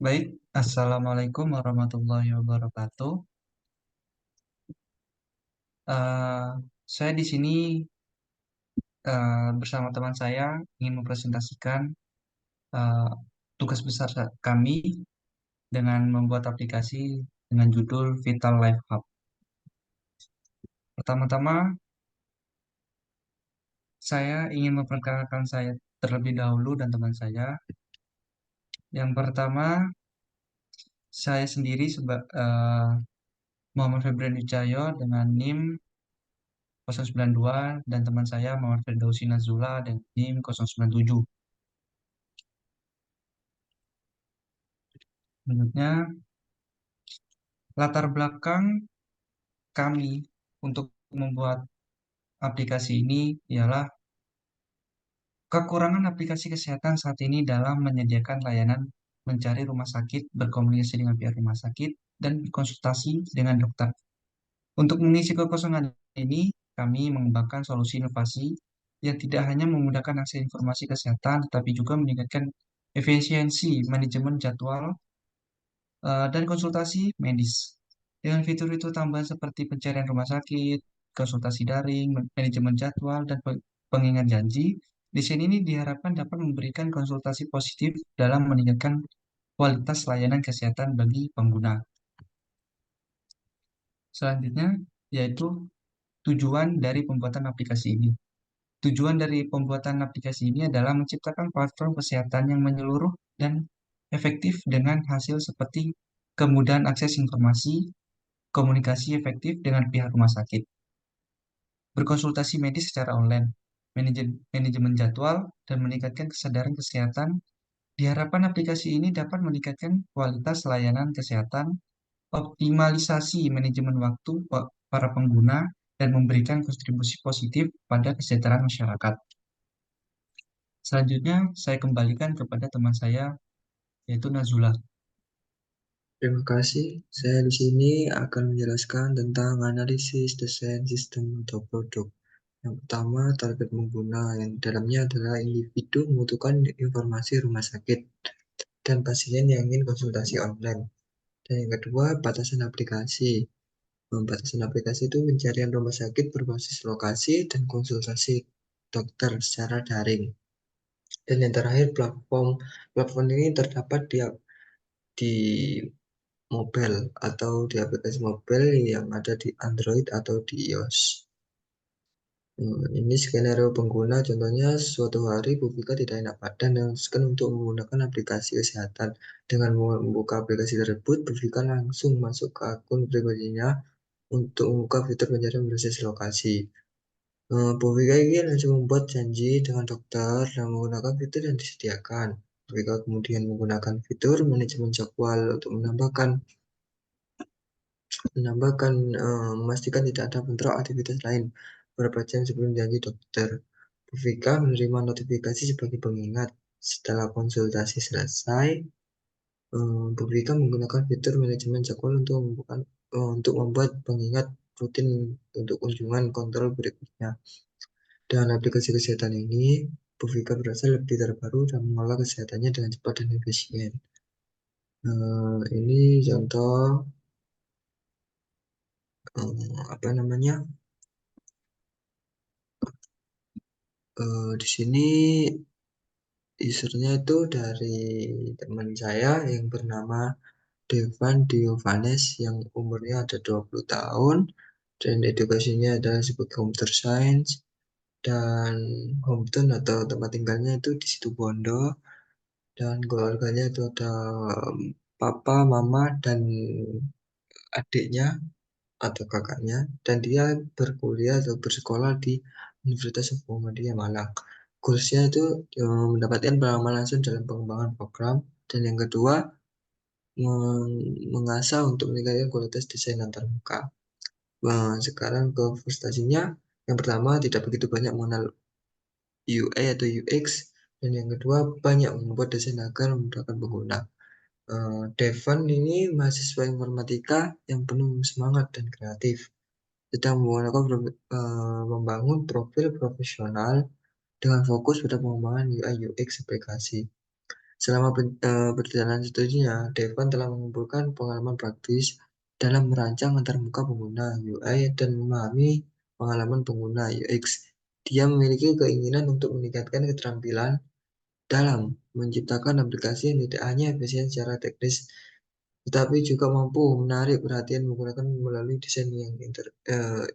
Baik, Assalamualaikum warahmatullahi wabarakatuh. Eh, saya di sini bersama teman saya ingin mempresentasikan eh, tugas besar kami dengan membuat aplikasi dengan judul Vital Life Hub. Pertama-tama, saya ingin memperkenalkan saya terlebih dahulu dan teman saya. Yang pertama, saya sendiri Muhammad Febrian Wijaya dengan NIM 092 dan teman saya Muhammad Firdausi Nazula dengan NIM 097. Selanjutnya, latar belakang kami untuk membuat aplikasi ini ialah kekurangan aplikasi kesehatan saat ini dalam menyediakan layanan mencari rumah sakit, berkomunikasi dengan pihak rumah sakit, dan berkonsultasi dengan dokter. Untuk mengisi kekosongan ini, kami mengembangkan solusi inovasi yang tidak hanya memudahkan akses informasi kesehatan, tetapi juga meningkatkan efisiensi manajemen jadwal dan konsultasi medis. Dengan fitur-fitur tambahan seperti pencarian rumah sakit, konsultasi daring, manajemen jadwal, dan pengingat janji, desain ini diharapkan dapat memberikan konsultasi positif dalam meningkatkan kualitas layanan kesehatan bagi pengguna. Selanjutnya, yaitu tujuan dari pembuatan aplikasi ini. Tujuan dari pembuatan aplikasi ini adalah menciptakan platform kesehatan yang menyeluruh dan efektif dengan hasil seperti kemudahan akses informasi, komunikasi efektif dengan pihak rumah sakit, berkonsultasi medis secara online, manajemen jadwal, dan meningkatkan kesadaran kesehatan. Diharapkan aplikasi ini dapat meningkatkan kualitas layanan kesehatan, optimalisasi manajemen waktu para pengguna, dan memberikan kontribusi positif pada kesejahteraan masyarakat. Selanjutnya, saya kembalikan kepada teman saya, yaitu Nazula. Terima kasih. Saya di sini akan menjelaskan tentang analisis desain sistem atau produk. Yang pertama, target pengguna yang di dalamnya adalah individu membutuhkan informasi rumah sakit dan pasien yang ingin konsultasi online. Dan yang kedua, batasan aplikasi. Batasan aplikasi itu pencarian rumah sakit berbasis lokasi dan konsultasi dokter secara daring. Dan yang terakhir, platform. Platform ini terdapat di mobile atau di aplikasi mobile yang ada di Android atau di iOS. Ini skenario pengguna, contohnya suatu hari Bu Fika tidak enak badan dan memutuskan untuk menggunakan aplikasi kesehatan. Dengan membuka aplikasi tersebut, Bu Fika langsung masuk ke akun pribadinya untuk membuka fitur pencarian berbasis lokasi. Bu Fika ini langsung membuat janji dengan dokter dan menggunakan fitur yang disediakan. Bu Fika kemudian menggunakan fitur manajemen jadwal untuk memastikan tidak ada bentrok aktivitas lain beberapa jam sebelum janji dokter. Bu Fika menerima notifikasi sebagai pengingat. Setelah konsultasi selesai, Bu Fika menggunakan fitur manajemen jadwal untuk membuat pengingat rutin untuk kunjungan kontrol berikutnya. Dengan aplikasi kesehatan ini, Bu Fika berasa lebih terbaru dan mengelola kesehatannya dengan cepat dan efisien. Ini contoh apa namanya? Di sini usernya itu dari teman saya yang bernama Devan Diovanes yang umurnya ada 20 tahun dan edukasinya adalah sebagai computer science dan hometown atau tempat tinggalnya itu di situ Bondo dan keluarganya itu ada papa, mama dan adiknya atau kakaknya dan dia berkuliah atau bersekolah di Universitas Muhammadiyah Malang. Kursnya itu mendapatkan pengalaman langsung dalam pengembangan program dan yang kedua mengasah untuk meningkatkan kualitas desain antarmuka. Nah, sekarang ke frustasinya, yang pertama tidak begitu banyak mengenal UI atau UX dan yang kedua banyak membuat desain agar memudahkan pengguna. Devan ini mahasiswa informatika yang penuh semangat dan kreatif, sedang membangun profil profesional dengan fokus pada pengembangan UI UX aplikasi. Selama perjalanan studinya, Devan telah mengumpulkan pengalaman praktis dalam merancang antarmuka pengguna UI dan memahami pengalaman pengguna UX. Dia memiliki keinginan untuk meningkatkan keterampilan dalam menciptakan aplikasi yang tidak hanya efisien secara teknis, tetapi juga mampu menarik perhatian menggunakan melalui desain yang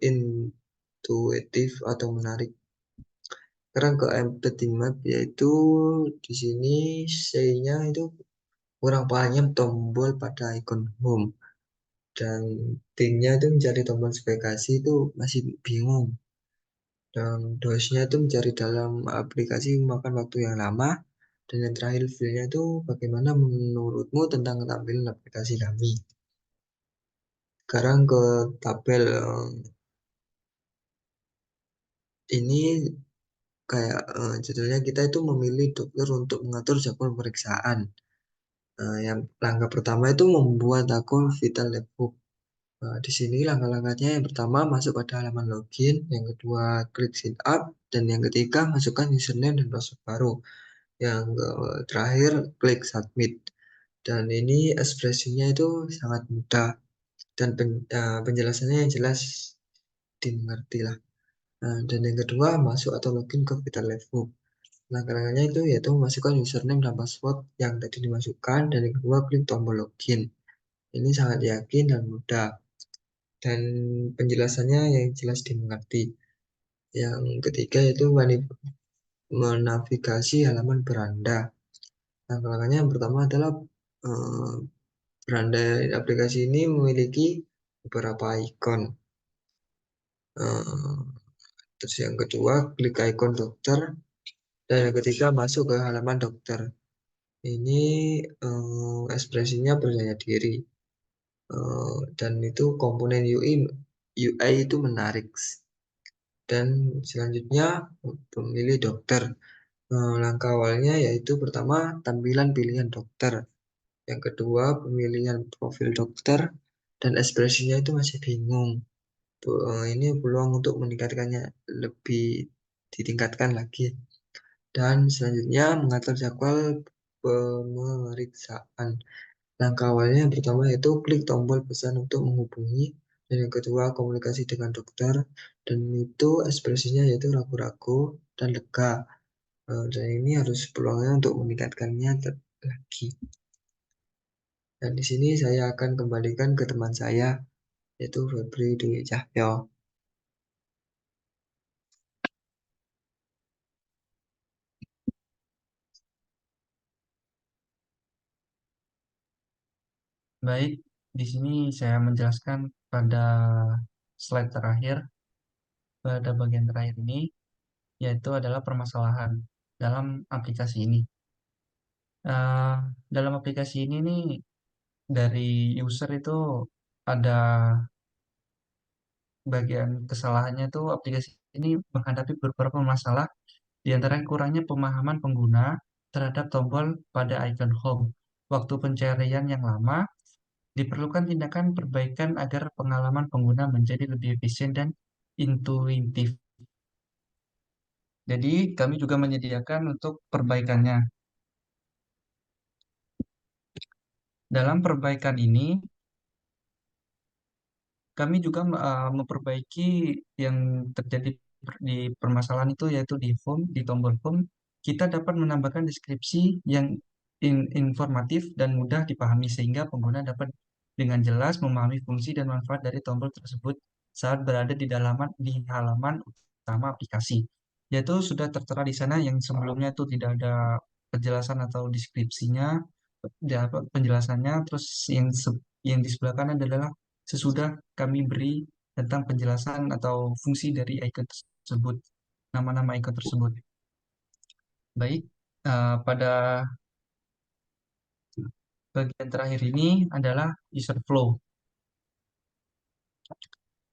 intuitif atau menarik. Sekarang ke empathy map, yaitu di sini C-nya itu kurang paham tombol pada ikon home, dan T-nya itu mencari tombol navigasi itu masih bingung, dan DOS-nya itu mencari dalam aplikasi memakan waktu yang lama, dan yang terakhir V-nya itu bagaimana menurutmu tentang tampilan aplikasi kami. Sekarang ke tabel, ini kayak judulnya kita itu memilih dokter untuk mengatur jadwal pemeriksaan. Yang langkah pertama itu membuat akun Vital Labbook. Di sini langkah-langkahnya yang pertama masuk pada halaman login, yang kedua klik sign up, dan yang ketiga masukkan username dan password baru. Yang terakhir klik submit. Dan ini ekspresinya itu sangat mudah dan penjelasannya yang jelas dimengerti lah. Dan yang kedua masuk atau login ke Vital Labbook. Langkah-langkahnya itu yaitu memasukkan username dan password yang tadi dimasukkan, dan yang kedua klik tombol login. Ini sangat yakin dan mudah, dan penjelasannya yang jelas dimengerti. Yang ketiga yaitu menavigasi halaman beranda. Langkah-langkahnya yang pertama adalah eh, beranda aplikasi ini memiliki beberapa ikon. Eh, Terus yang kedua klik ikon dokter, dan yang ketiga masuk ke halaman dokter. Ini ekspresinya percaya diri. Dan itu komponen UI itu menarik. Dan selanjutnya pemilih dokter. Langkah awalnya yaitu pertama tampilan pilihan dokter, yang kedua pemilihan profil dokter, dan ekspresinya itu masih bingung. Ini peluang untuk meningkatkannya lebih ditingkatkan lagi. Dan selanjutnya mengatur jadwal pemeriksaan. Langkah awalnya yang pertama yaitu klik tombol pesan untuk menghubungi, dan yang kedua komunikasi dengan dokter, dan itu ekspresinya yaitu ragu-ragu dan lega. Dan ini harus peluangnya untuk meningkatkannya lagi. Dan di sini saya akan kembalikan ke teman saya, yaitu Febri Dwi Cahyo. Baik, di sini saya menjelaskan pada slide terakhir, pada bagian terakhir ini, yaitu adalah permasalahan dalam aplikasi ini. Eh, dalam aplikasi ini nih, dari user itu ada bagian kesalahannya tuh aplikasi ini menghadapi beberapa masalah, di antara kurangnya pemahaman pengguna terhadap tombol pada icon home. Waktu pencarian yang lama, diperlukan tindakan perbaikan agar pengalaman pengguna menjadi lebih efisien dan intuitif. Jadi, kami juga menyediakan untuk perbaikannya. Dalam perbaikan ini, kami juga memperbaiki yang terjadi di permasalahan itu, yaitu di home, di tombol home, kita dapat menambahkan deskripsi yang informatif dan mudah dipahami sehingga pengguna dapat dengan jelas memahami fungsi dan manfaat dari tombol tersebut saat berada di halaman utama aplikasi. Yaitu sudah tertera di sana, yang sebelumnya itu tidak ada penjelasan atau deskripsinya, penjelasannya, terus yang di sebelah kanan adalah sesudah kami beri tentang penjelasan atau fungsi dari icon tersebut, nama-nama icon tersebut. Baik, pada bagian terakhir ini adalah user flow.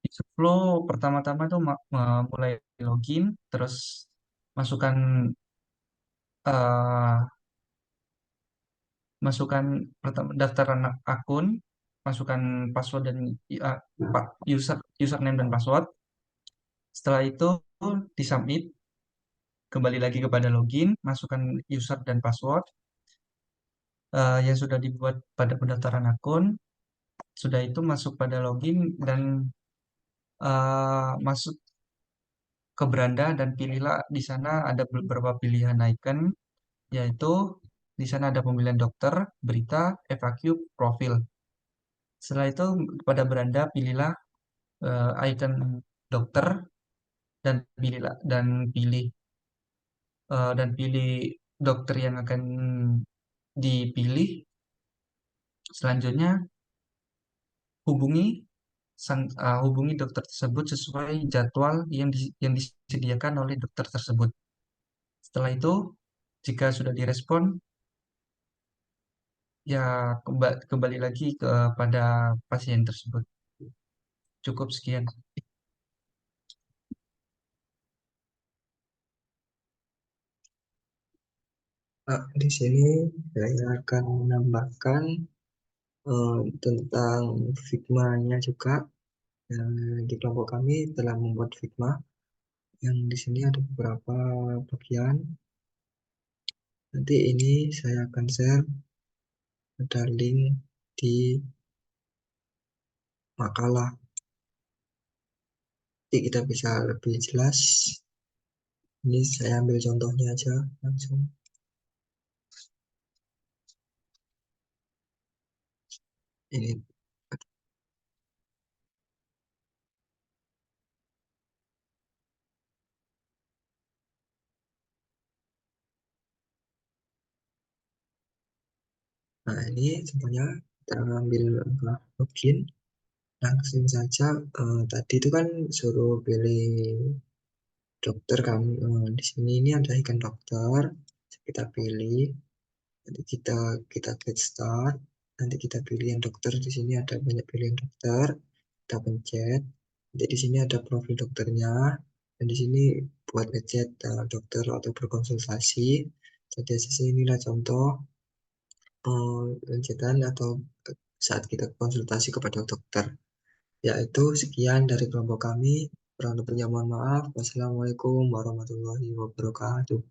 User flow pertama-tama tuh mulai login, terus masukkan eh, masukkan daftar anak akun, masukkan password dan uh, username dan password. Setelah itu disubmit, kembali lagi kepada login, masukkan user dan password. yang sudah dibuat pada pendaftaran akun. Sudah itu masuk pada login dan masuk ke beranda dan pilihlah di sana ada beberapa pilihan icon, yaitu di sana ada pemilihan dokter, berita, FAQ, profil. Setelah itu pada beranda pilihlah icon dokter dan pilih dokter yang akan dipilih. Selanjutnya hubungi hubungi dokter tersebut sesuai jadwal yang disediakan oleh dokter tersebut. Setelah itu, jika sudah direspon, ya kembali lagi kepada pasien tersebut. Cukup sekian. Di sini saya akan menambahkan tentang Figma-nya juga. Di kelompok kami telah membuat Figma yang di sini ada beberapa bagian. Nanti ini saya akan share, ada link di makalah. Nanti kita bisa lebih jelas. Ini saya ambil contohnya aja langsung. Ini. Nah, ini contohnya kita ambil login. Langsung saja, tadi itu kan suruh pilih dokter kan. Di sini ini ada icon dokter, kita pilih. Nanti kita get start. Nanti kita pilih yang dokter. Di sini ada banyak pilihan dokter. Kita pencet. Nanti di sini ada profil dokternya. Dan di sini buat ngechat dokter atau berkonsultasi. Jadi sini inilah contoh pencethan atau saat kita konsultasi kepada dokter. Yaitu sekian dari kelompok kami. Kurang lebihnya mohon maaf. Wassalamualaikum warahmatullahi wabarakatuh.